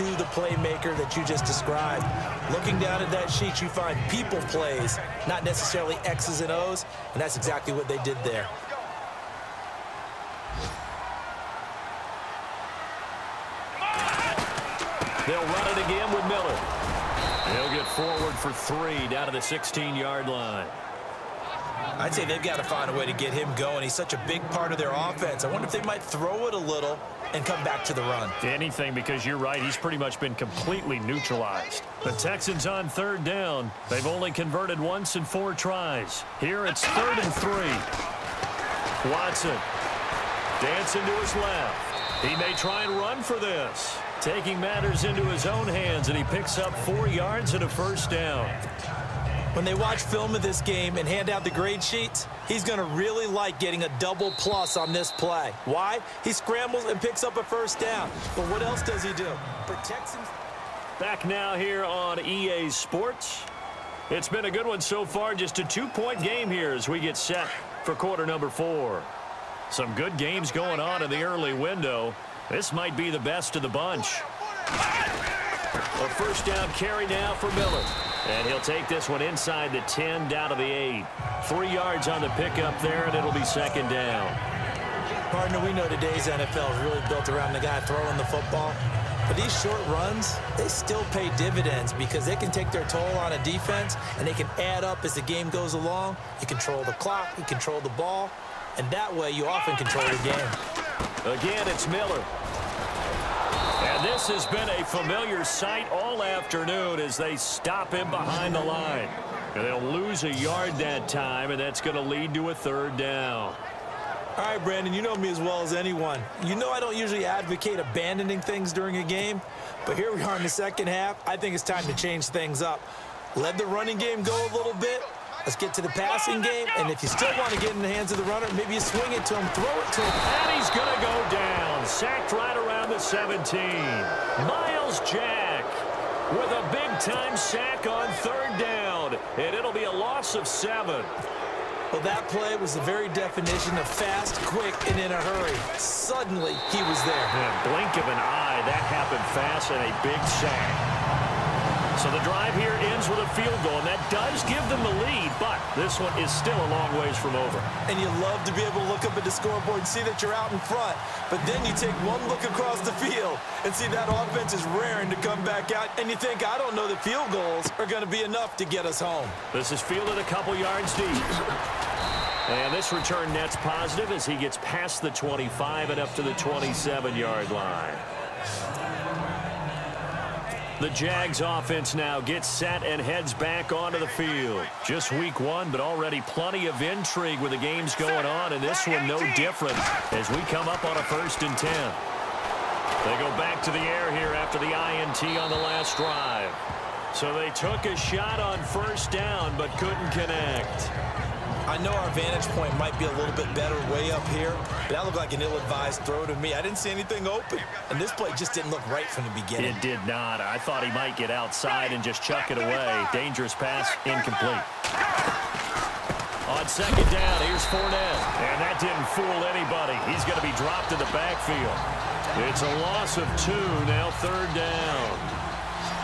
to the playmaker that you just described. Looking down at that sheet, you find people plays, not necessarily X's and O's, and that's exactly what they did there. They'll run it again with Miller. He'll get forward for 3 down to the 16-yard line. I'd say they've got to find a way to get him going. He's such a big part of their offense. I wonder if they might throw it a little and come back to the run. Anything, because you're right. He's pretty much been completely neutralized. The Texans on 3rd down. They've only converted once in 4 tries. Here it's 3rd and 3. Watson dancing to his left. He may try and run for this. Taking matters into his own hands, and he picks up 4 yards and a first down. When they watch film of this game and hand out the grade sheets, he's going to really like getting a double plus on this play. Why? He scrambles and picks up a first down. But what else does he do? Protects him. Back now here on EA Sports. It's been a good one so far. Just a 2-point game here as we get set for quarter number 4. Some good games going on in the early window. This might be the best of the bunch. A first down carry now for Miller. And he'll take this one inside the 10 down to the 8. 3 yards on the pickup there, and it'll be 2nd down. Partner, we know today's NFL is really built around the guy throwing the football. But these short runs, they still pay dividends because they can take their toll on a defense, and they can add up as the game goes along. You control the clock, you control the ball, and that way you often control the game. Again, it's Miller. And this has been a familiar sight all afternoon as they stop him behind the line. And they'll lose a yard that time, and that's going to lead to a 3rd down. All right, Brandon, you know me as well as anyone. You know I don't usually advocate abandoning things during a game, but here we are in the second half. I think it's time to change things up. Let the running game go a little bit. Let's get to the passing game, and if you still want to get in the hands of the runner, maybe you swing it to him, throw it to him. And he's going to go down. Sacked right around the 17. Miles Jack with a big-time sack on 3rd down, and it'll be a loss of 7. Well, that play was the very definition of fast, quick, and in a hurry. Suddenly, he was there. In a blink of an eye, that happened fast, and a big sack. So the drive here ends with a field goal, and that does give them the lead, but this one is still a long ways from over. And you love to be able to look up at the scoreboard and see that you're out in front, but then you take one look across the field and see that offense is raring to come back out, and you think, I don't know that field goals are going to be enough to get us home. This is fielded a couple yards deep. And this return net's positive as he gets past the 25 and up to the 27-yard line. The Jags offense now gets set and heads back onto the field. Just week 1, but already plenty of intrigue with the games going on, and this one no different as we come up on a 1st and 10. They go back to the air here after the INT on the last drive. So they took a shot on 1st down, but couldn't connect. I know our vantage point might be a little bit better way up here, but that looked like an ill-advised throw to me. I didn't see anything open, and this play just didn't look right from the beginning. It did not. I thought he might get outside and just chuck it away. Dangerous pass, incomplete. On 2nd down, here's Fournette, and that didn't fool anybody. He's going to be dropped in the backfield. It's a loss of 2, now 3rd down.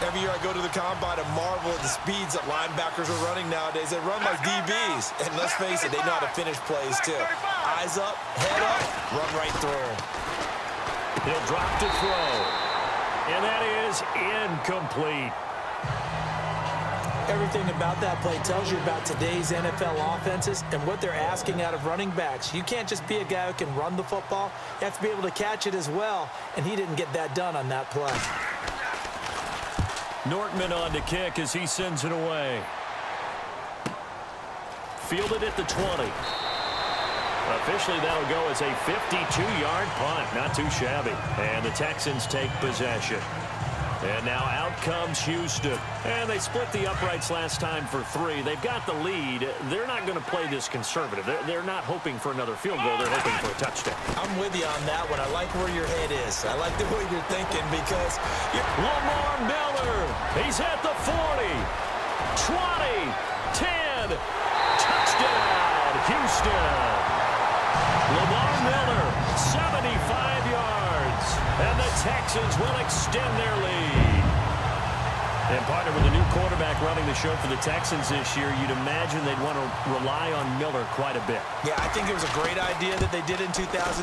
Every year I go to the combine and marvel at the speeds that linebackers are running nowadays. They run like DBs. And let's face it, they know how to finish plays too. Eyes up, head up, run right through them. He'll drop to throw. And that is incomplete. Everything about that play tells you about today's NFL offenses and what they're asking out of running backs. You can't just be a guy who can run the football. You have to be able to catch it as well. And he didn't get that done on that play. Nortman on to kick as he sends it away. Fielded at the 20. Officially, that'll go as a 52-yard punt. Not too shabby. And the Texans take possession. And now out comes Houston. And they split the uprights last time for 3. They've got the lead. They're not going to play this conservative. They're not hoping for another field goal. They're hoping for a touchdown. I'm with you on that one. I like where your head is. I like the way you're thinking because Lamar Miller. He's at the 40. 20. 10. Touchdown, Houston. Lamar Miller, 75 yards. And the Texans will extend their lead. And partner, with a new quarterback running the show for the Texans this year, you'd imagine they'd want to rely on Miller quite a bit. Yeah, I think it was a great idea that they did in 2016.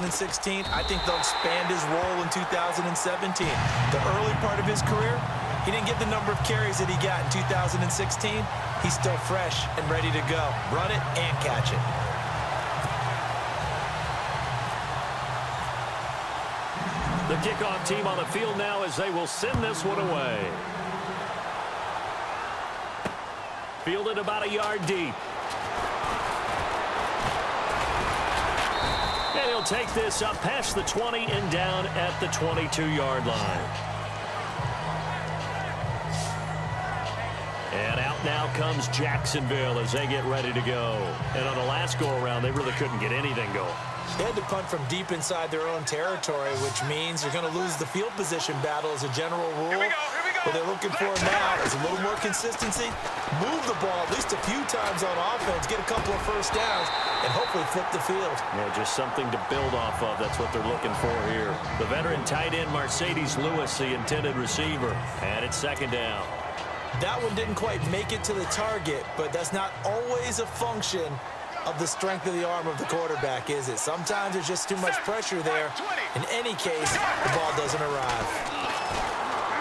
I think they'll expand his role in 2017. The early part of his career, he didn't get the number of carries that he got in 2016. He's still fresh and ready to go. Run it and catch it. The kickoff team on the field now as they will send this one away. Fielded about a yard deep. And he'll take this up past the 20 and down at the 22-yard line. And out now comes Jacksonville as they get ready to go. And on the last go-around, they really couldn't get anything going. They had to punt from deep inside their own territory, which means you're going to lose the field position battle as a general rule. What they're looking for now is a little more consistency, move the ball at least a few times on offense, get a couple of first downs, and hopefully flip the field. Yeah, just something to build off of. That's what they're looking for here. The veteran tight end, Mercedes Lewis, the intended receiver. And it's second down. That one didn't quite make it to the target, but that's not always a function of the strength of the arm of the quarterback, is it? Sometimes there's just too much pressure there. In any case, the ball doesn't arrive.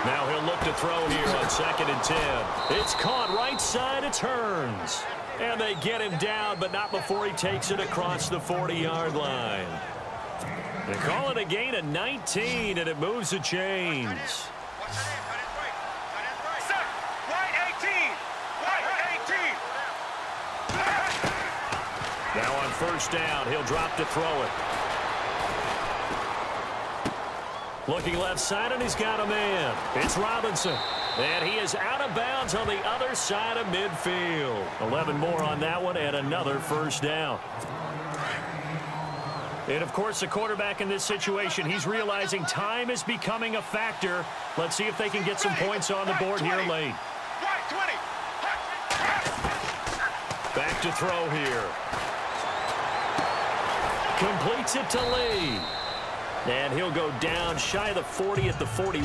Now he'll look to throw here on 2nd and 10. It's caught right side, it turns. And they get him down, but not before he takes it across the 40-yard line. They call it a gain of 19, and it moves the chains. Now on first down, he'll drop to throw it. Looking left side, and he's got a man. It's Robinson. And he is out of bounds on the other side of midfield. 11 more on that one, and another first down. And, of course, the quarterback in this situation, he's realizing time is becoming a factor. Let's see if they can get some points on the board here late. Back to throw here. Completes it to Lee. And he'll go down shy of the 40 at the 41.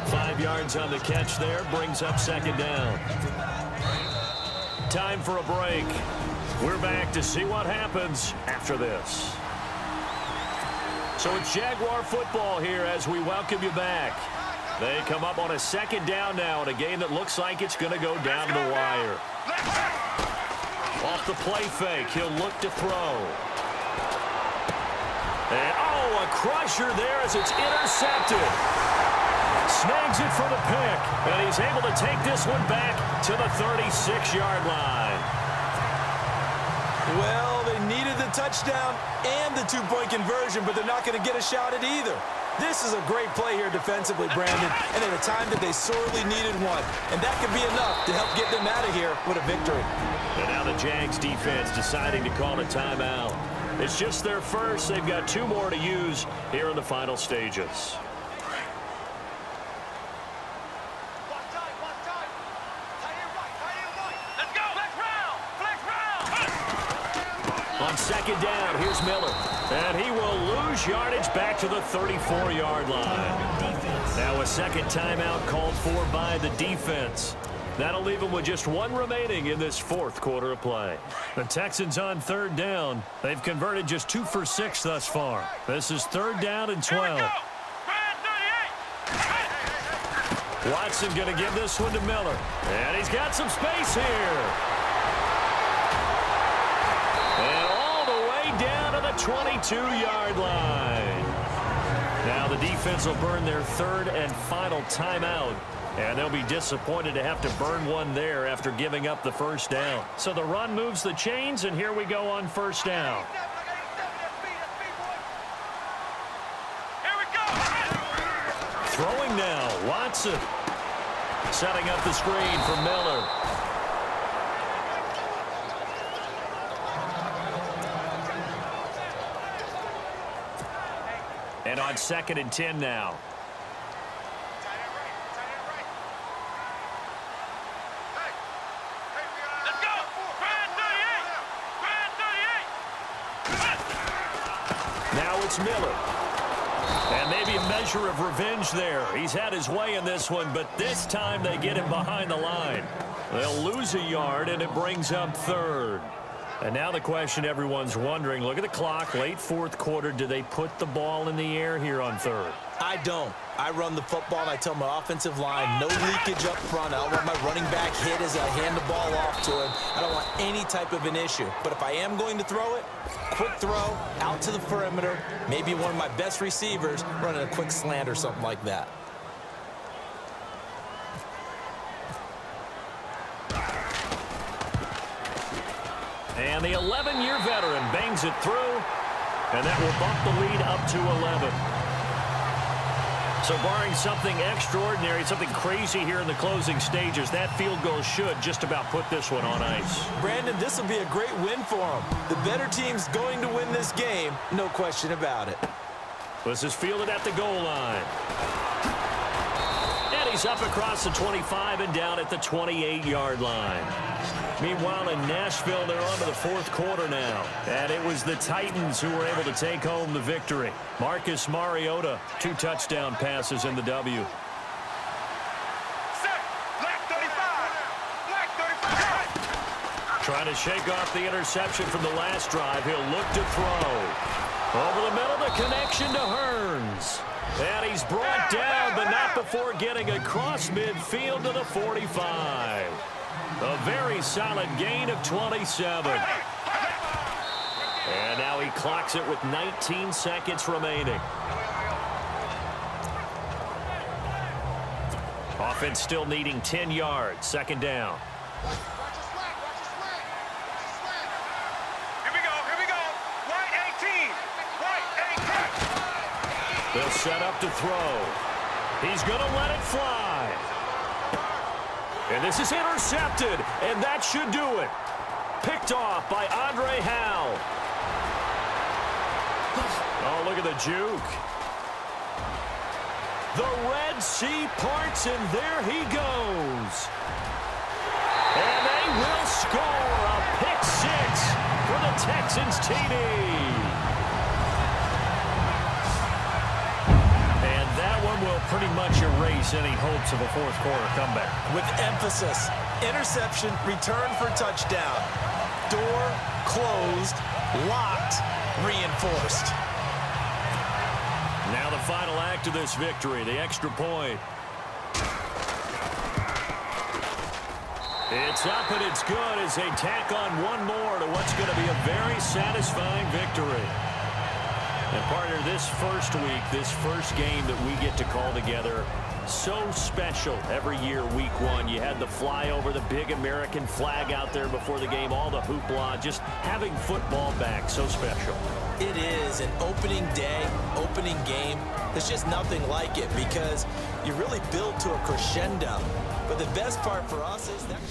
5 yards on the catch there, brings up second down. Time for a break. We're back to see what happens after this. So it's Jaguar football here as we welcome you back. They come up on a second down now in a game that looks like it's going to go down to the wire. Off the play fake, he'll look to throw. And, a crusher there as it's intercepted. Snags it for the pick, and he's able to take this one back to the 36-yard line. Well, they needed the touchdown and the two-point conversion, but they're not going to get a shot at either. This is a great play here defensively, Brandon, and at a time that they sorely needed one. And that could be enough to help get them out of here with a victory. And now the Jags defense deciding to call a timeout. It's just their first. They've got 2 more to use here in the final stages. On second down, here's Miller. And he will lose yardage back to the 34-yard line. Now a second timeout called for by the defense. That'll leave them with just 1 remaining in this 4th quarter of play. The Texans on 3rd down. They've converted just 2 for 6 thus far. This is 3rd down and 12. Watson going to give this one to Miller. And he's got some space here. And all the way down to the 22-yard line. Now the defense will burn their 3rd and final timeout. And they'll be disappointed to have to burn one there after giving up the first down. So the run moves the chains, and here we go on first down. Throwing now, Watson. Setting up the screen for Miller. And on 2nd and 10 now. Now it's Miller. And maybe a measure of revenge there. He's had his way in this one, but this time they get him behind the line. They'll lose a yard, and it brings up third. And now the question everyone's wondering, look at the clock, late fourth quarter. Do they put the ball in the air here on third? I don't. I run the football, and I tell my offensive line, no leakage up front. I don't want my running back hit as I hand the ball off to him. I don't want any type of an issue. But if I am going to throw it, quick throw, out to the perimeter, maybe one of my best receivers running a quick slant or something like that. And the 11-year veteran bangs it through, and that will bump the lead up to 11. So barring something extraordinary, something crazy here in the closing stages, that field goal should just about put this one on ice. Brandon, this will be a great win for them. The better team's going to win this game, no question about it. This is fielded at the goal line. And he's up across the 25 and down at the 28-yard line. Meanwhile, in Nashville, they're on to the fourth quarter now. And it was the Titans who were able to take home the victory. Marcus Mariota, 2 touchdown passes in the W. Trying to shake off the interception from the last drive. He'll look to throw. Over the middle, the connection to Hearns. And he's brought down, but not before getting across midfield to the 45. A very solid gain of 27. And now he clocks it with 19 seconds remaining. Offense still needing 10 yards. Second down. Here we go. White 18. They'll set up to throw. He's going to let it fly. And this is intercepted, and that should do it. Picked off by Andre Howe. Oh, look at the juke. The Red Sea parts, and there he goes. And they will score a pick six for the Texans TD. Will pretty much erase any hopes of a fourth quarter comeback. With emphasis, interception, return for touchdown. Door closed, locked, reinforced. Now the final act of this victory, the extra point. It's up and it's good as they tack on one more to what's going to be a very satisfying victory. And partner, this first week, this first game that we get to call together, so special every year, week one. You had the flyover, the big American flag out there before the game, all the hoopla, just having football back, so special. It is an opening day, opening game. There's just nothing like it because you really build to a crescendo. But the best part for us is that...